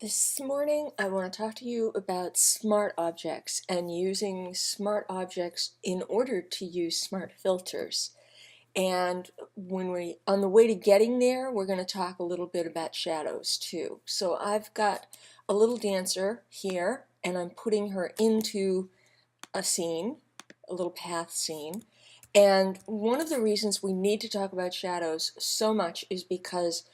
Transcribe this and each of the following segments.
This morning I want to talk to you about smart objects and using smart objects in order to use smart filters. And on the way to getting there, we're going to talk a little bit about shadows too. So I've got a little dancer here and I'm putting her into a scene, a little path scene. And one of the reasons we need to talk about shadows so much is because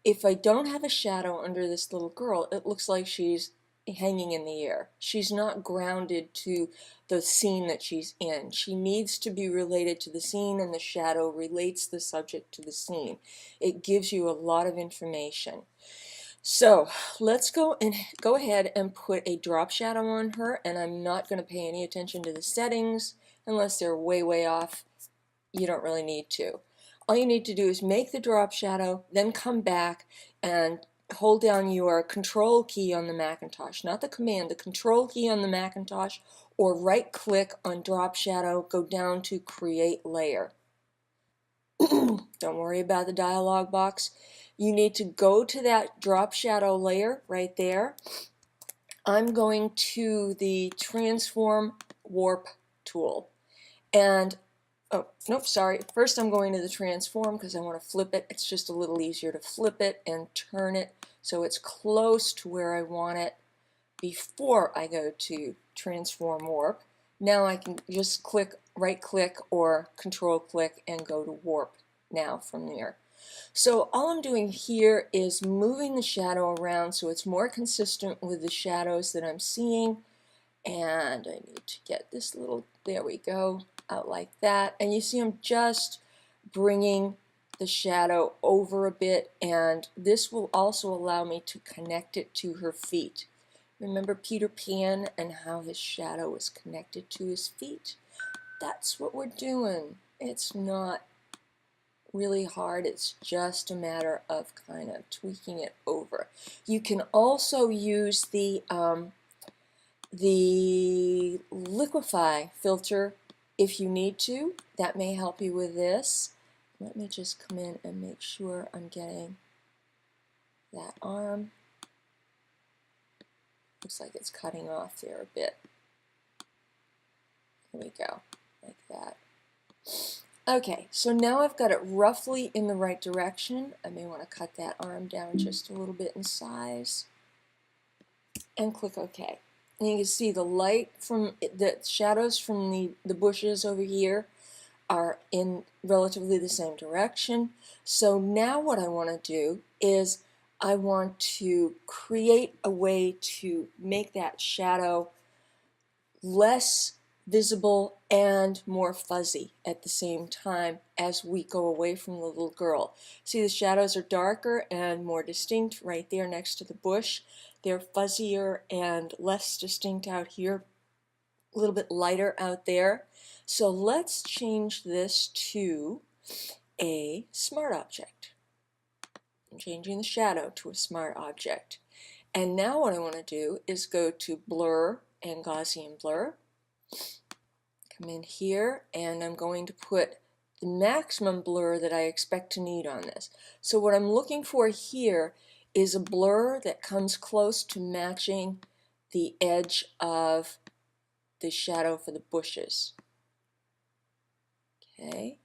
if I don't have a shadow under this little girl, it looks like she's hanging in the air. She's not grounded to the scene that she's in. She needs to be related to the scene, and the shadow relates the subject to the scene. It gives you a lot of information. So let's go ahead and put a drop shadow on her, and I'm not going to pay any attention to the settings unless they're way off. You don't really need to. All you need to do is make the drop shadow, then come back and hold down your control key on the Macintosh, not the command, the control key on the Macintosh, or right click on drop shadow, go down to create layer. Don't worry about the dialog box. You need to go to that drop shadow layer right there. I'm going to the transform warp tool, and oh, nope, sorry. First I'm going to the transform because I want to flip it. It's just a little easier to flip it and turn it so it's close to where I want it before I go to transform warp. Now I can just right click or control click and go to warp now from there. So all I'm doing here is moving the shadow around so it's more consistent with the shadows that I'm seeing. And I need to get this little, there we go, out like that. And you see I'm just bringing the shadow over a bit, and this will also allow me to connect it to her feet. Remember Peter Pan and how his shadow was connected to his feet? That's what we're doing. It's not really hard. It's just a matter of kind of tweaking it over. You can also use the Liquify filter if you need to. That may help you with this. Let me just come in and make sure I'm getting that arm. Looks like it's cutting off there a bit. Here we go, like that. Okay, so now I've got it roughly in the right direction. I may want to cut that arm down just a little bit in size and click OK. And you can see the light from the shadows from the bushes over here are in relatively the same direction. So now what I want to do is I want to create a way to make that shadow less visible and more fuzzy at the same time as we go away from the little girl. See, the shadows are darker and more distinct right there next to the bush. They're fuzzier and less distinct out here, a little bit lighter out there. So let's change this to a smart object. I'm changing the shadow to a smart object. And now what I want to do is go to Blur and Gaussian Blur. Come in here, and I'm going to put the maximum blur that I expect to need on this. So what I'm looking for here is a blur that comes close to matching the edge of the shadow for the bushes. Okay,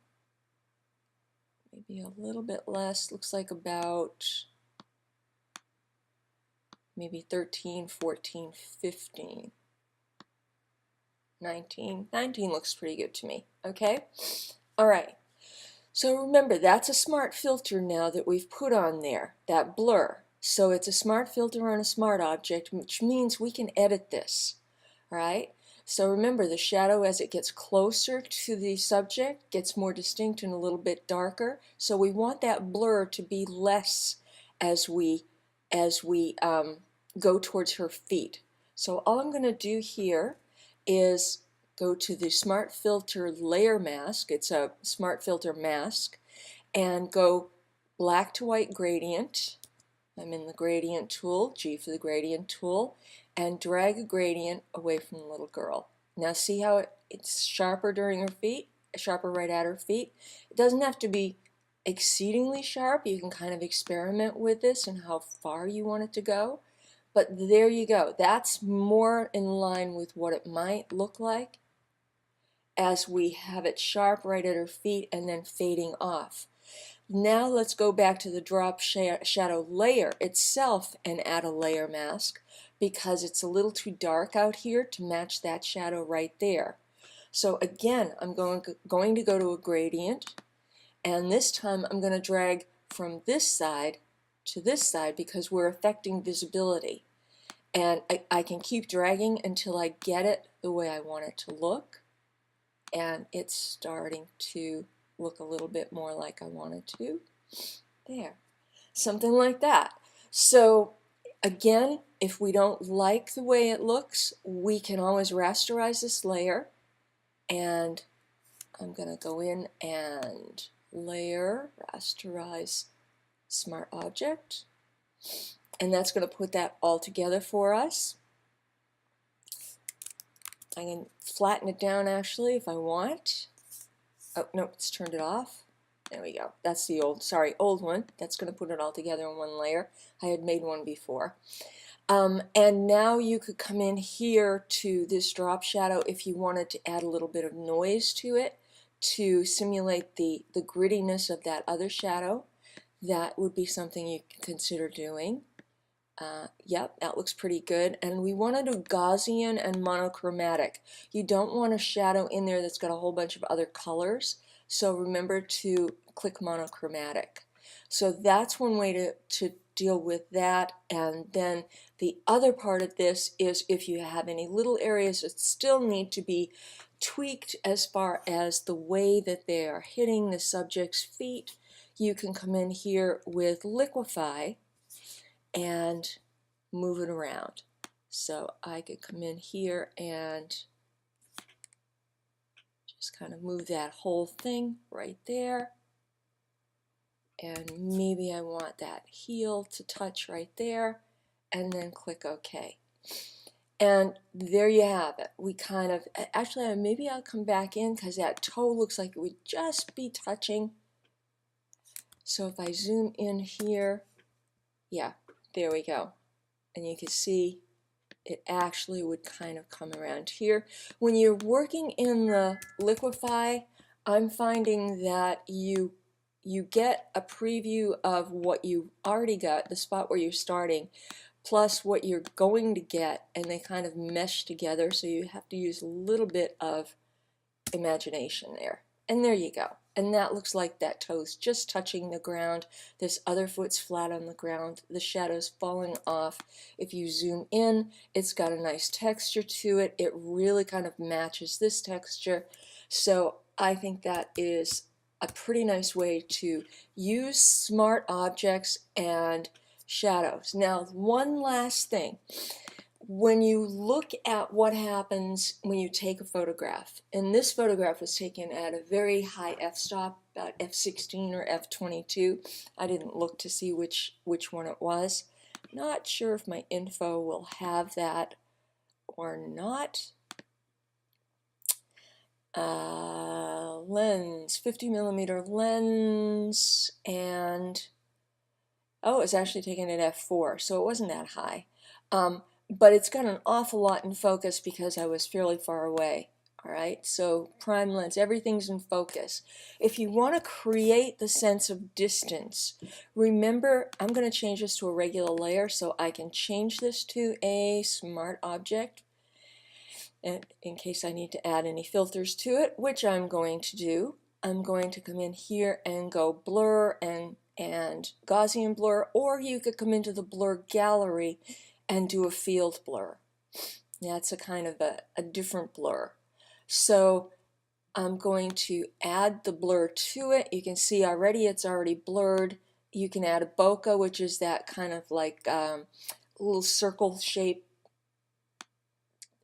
maybe a little bit less, looks like about maybe 13, 14, 15. 19 looks pretty good to me. Okay, all right, so remember that's a smart filter now that we've put on there, that blur. So it's a smart filter on a smart object, which means we can edit this. All right, so remember the shadow as it gets closer to the subject gets more distinct and a little bit darker, so we want that blur to be less as we go towards her feet. So all I'm going to do here is go to the Smart Filter Layer Mask. It's a Smart Filter mask, and go black to white gradient. I'm in the gradient tool, G for the gradient tool, and drag a gradient away from the little girl. Now see how it's sharper during her feet, sharper right at her feet. It doesn't have to be exceedingly sharp. You can kind of experiment with this and how far you want it to go. But there you go. That's more in line with what it might look like as we have it sharp right at her feet and then fading off. Now let's go back to the drop shadow layer itself and add a layer mask, because it's a little too dark out here to match that shadow right there. So again, I'm going to go to a gradient, and this time I'm going to drag from this side to this side because we're affecting visibility. And I can keep dragging until I get it the way I want it to look. And it's starting to look a little bit more like I want it to. There. Something like that. So again, if we don't like the way it looks, we can always rasterize this layer. And I'm going to go in and layer, rasterize smart object. And that's going to put that all together for us. I can flatten it down actually if I want. Oh, no, it's turned it off. There we go. That's the old one. That's going to put it all together in one layer. I had made one before. And now you could come in here to this drop shadow if you wanted to add a little bit of noise to it to simulate the grittiness of that other shadow. That would be something you can consider doing. Yep, that looks pretty good. And we want to do Gaussian and monochromatic. You don't want a shadow in there that's got a whole bunch of other colors. So remember to click monochromatic. So that's one way to deal with that. And then the other part of this is if you have any little areas that still need to be tweaked as far as the way that they are hitting the subject's feet, you can come in here with Liquify and move it around. So I could come in here and just kind of move that whole thing right there. And maybe I want that heel to touch right there, and then click OK. And there you have it. We kind of, actually maybe I'll come back in because that toe looks like it would just be touching. So if I zoom in here, yeah, there we go. And you can see it actually would kind of come around here. When you're working in the Liquify, I'm finding that you get a preview of what you already got, the spot where you're starting, plus what you're going to get, and they kind of mesh together, so you have to use a little bit of imagination there. And there you go. And that looks like that toe's just touching the ground. This other foot's flat on the ground. The shadow's falling off. If you zoom in, it's got a nice texture to it. It really kind of matches this texture. So I think that is a pretty nice way to use smart objects and shadows. Now, one last thing. When you look at what happens when you take a photograph, and this photograph was taken at a very high f-stop, about f16 or f22. I didn't look to see which one it was. Not sure if my info will have that or not. Lens, 50mm lens, and oh, it's actually taken at f4, so it wasn't that high. But it's got an awful lot in focus because I was fairly far away. All right, so prime lens, everything's in focus. If you want to create the sense of distance, remember, I'm going to change this to a regular layer so I can change this to a smart object. And in case I need to add any filters to it, which I'm going to do, I'm going to come in here and go blur and Gaussian blur, or you could come into the blur gallery and do a field blur. That's a kind of a different blur. So I'm going to add the blur to it. You can see already it's already blurred. You can add a bokeh, which is that kind of like little circle shape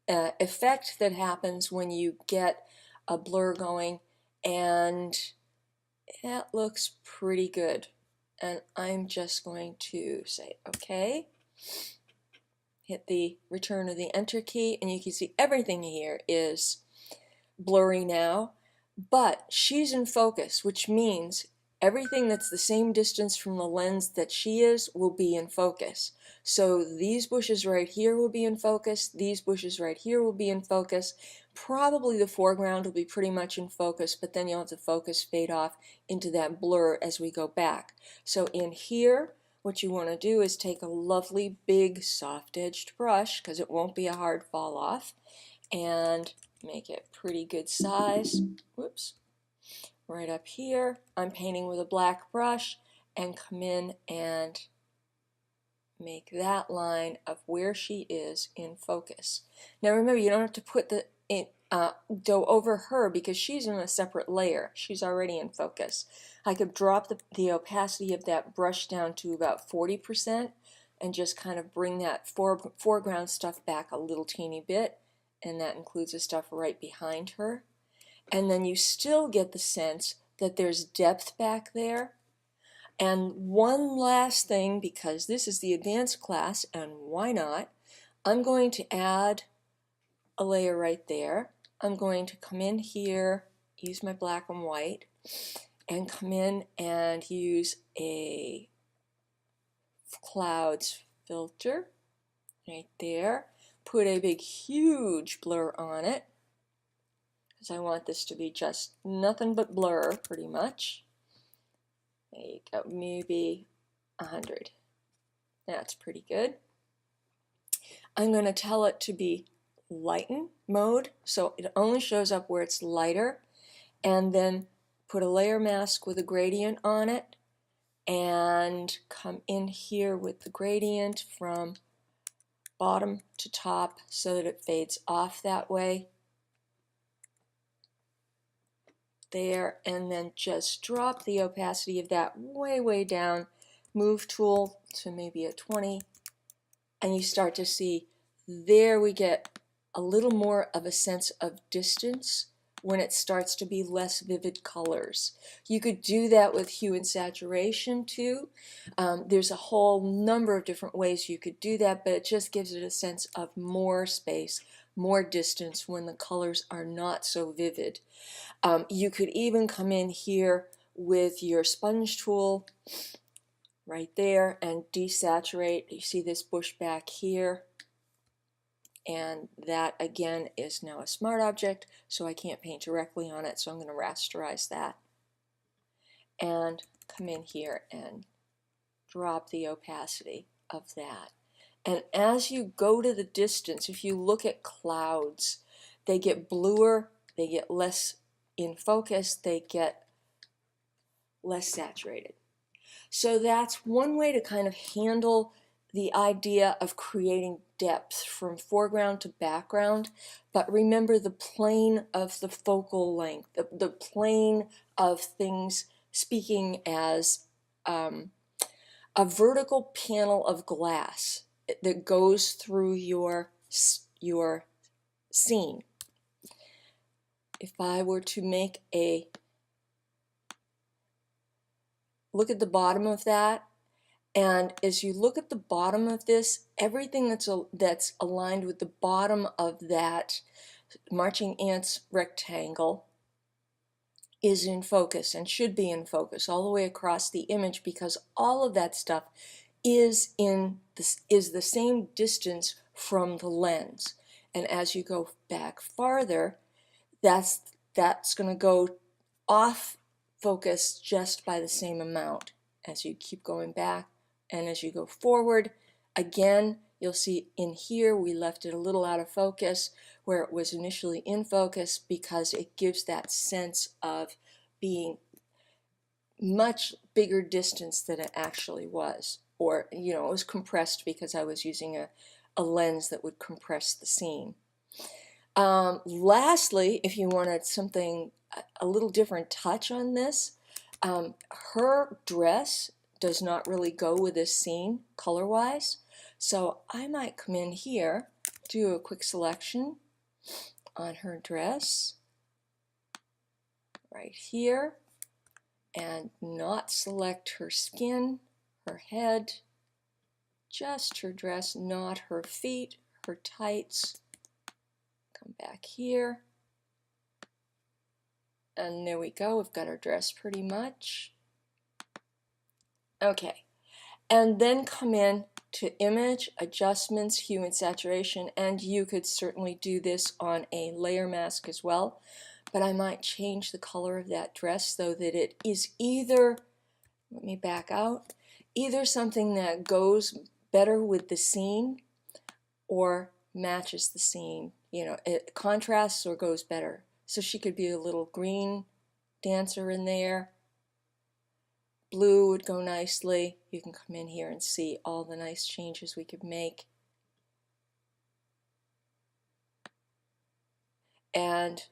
effect that happens when you get a blur going, and that looks pretty good. And I'm just going to say OK. Hit the return of the enter key, and you can see everything here is blurry now, but she's in focus, which means everything that's the same distance from the lens that she is will be in focus. So these bushes right here will be in focus, these bushes right here will be in focus. Probably the foreground will be pretty much in focus, but then you'll have the focus fade off into that blur as we go back. So in here, what you want to do is take a lovely big soft-edged brush, because it won't be a hard fall off, and make it pretty good size. Whoops. Right up here, I'm painting with a black brush, and come in and make that line of where she is in focus. Now remember, you don't have to put the dough over her because she's in a separate layer. She's already in focus. I could drop the opacity of that brush down to about 40% and just kind of bring that foreground stuff back a little teeny bit, and that includes the stuff right behind her. And then you still get the sense that there's depth back there. And one last thing, because this is the advanced class, and why not, I'm going to add a layer right there. I'm going to come in here, use my black and white, and come in and use a clouds filter right there. Put a big huge blur on it, because I want this to be just nothing but blur pretty much. There you go, maybe 100. That's pretty good. I'm going to tell it to be lighten mode, so it only shows up where it's lighter, and then put a layer mask with a gradient on it, and come in here with the gradient from bottom to top so that it fades off that way. There, and then just drop the opacity of that way down, move tool to maybe a 20, and you start to see there we get a little more of a sense of distance when it starts to be less vivid colors. You could do that with hue and saturation too. There's a whole number of different ways you could do that, but it just gives it a sense of more space, more distance when the colors are not so vivid. You could even come in here with your sponge tool right there and desaturate. You see this bush back here, and that again is now a smart object, so I can't paint directly on it, so I'm going to rasterize that and come in here and drop the opacity of that. And as you go to the distance, if you look at clouds, they get bluer, they get less in focus, they get less saturated. So that's one way to kind of handle the idea of creating depth from foreground to background. But remember the plane of the focal length, the plane of things, speaking as a vertical panel of glass that goes through your scene. If I were to make a look at the bottom of that, and as you look at the bottom of this, everything that's aligned with the bottom of that marching ants rectangle is in focus and should be in focus all the way across the image, because all of that stuff is the same distance from the lens. And as you go back farther, that's going to go off focus just by the same amount as you keep going back. And as you go forward, again, you'll see in here we left it a little out of focus where it was initially in focus, because it gives that sense of being much bigger distance than it actually was. Or, you know, it was compressed because I was using a lens that would compress the scene. Lastly, if you wanted something, a little different touch on this, her dress does not really go with this scene color-wise, so I might come in here, do a quick selection on her dress right here, and not select her skin, her head, just her dress, not her feet, her tights. Come back here, and there we go. We've got our dress pretty much. Okay, and then come in to Image, Adjustments, Hue and Saturation, and you could certainly do this on a layer mask as well, but I might change the color of that dress so that it is either, let me back out, either something that goes better with the scene or matches the scene. You know, it contrasts or goes better. So she could be a little green dancer in there. Blue would go nicely. You can come in here and see all the nice changes we could make. And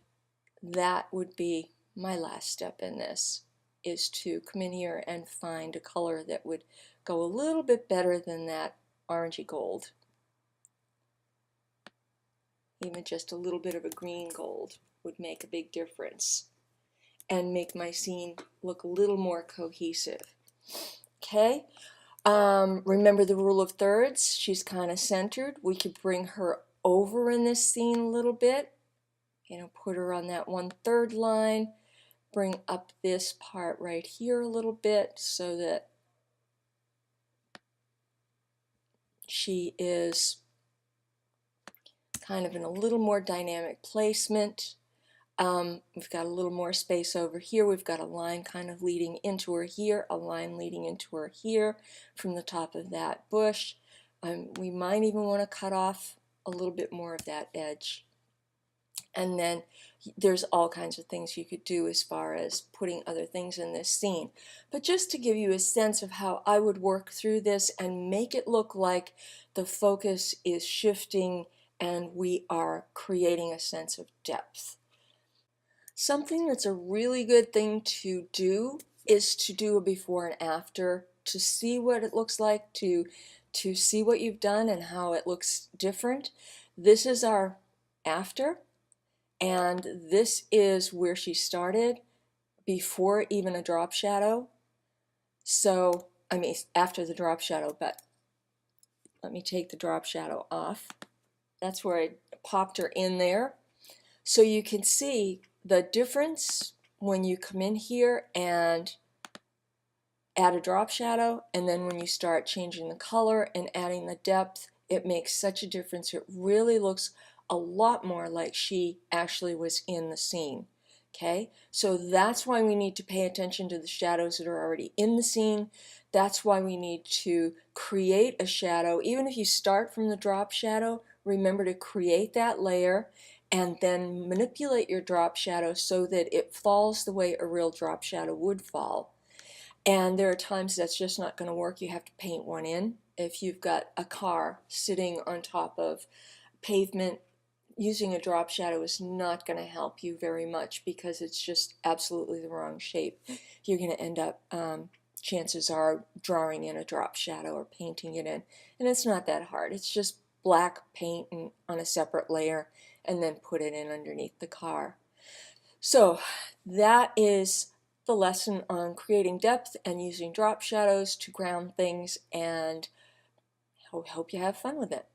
that would be my last step in this, is to come in here and find a color that would go a little bit better than that orangey gold. Even just a little bit of a green gold would make a big difference and make my scene look a little more cohesive. Okay, remember the rule of thirds. She's kind of centered. We could bring her over in this scene a little bit. You know, put her on that 1/3 line. Bring up this part right here a little bit so that she is kind of in a little more dynamic placement. We've got a little more space over here. We've got a line kind of leading into her here, a line leading into her here from the top of that bush. We might even want to cut off a little bit more of that edge. And then there's all kinds of things you could do as far as putting other things in this scene. But just to give you a sense of how I would work through this and make it look like the focus is shifting and we are creating a sense of depth. Something that's a really good thing to do is to do a before and after, to see what it looks like, to see what you've done and how it looks different. This is our after, and this is where she started before even a drop shadow. So, I mean, after the drop shadow, but let me take the drop shadow off. That's where I popped her in there. So you can see the difference when you come in here and add a drop shadow, and then when you start changing the color and adding the depth, it makes such a difference. It really looks a lot more like she actually was in the scene. Okay, so that's why we need to pay attention to the shadows that are already in the scene. That's why we need to create a shadow. Even if you start from the drop shadow, remember to create that layer and then manipulate your drop shadow so that it falls the way a real drop shadow would fall. And there are times that's just not going to work. You have to paint one in. If you've got a car sitting on top of pavement, using a drop shadow is not going to help you very much because it's just absolutely the wrong shape. You're going to end up, chances are, drawing in a drop shadow or painting it in. And it's not that hard. It's just black paint on a separate layer and then put it in underneath the car. So that is the lesson on creating depth and using drop shadows to ground things, and I hope you have fun with it.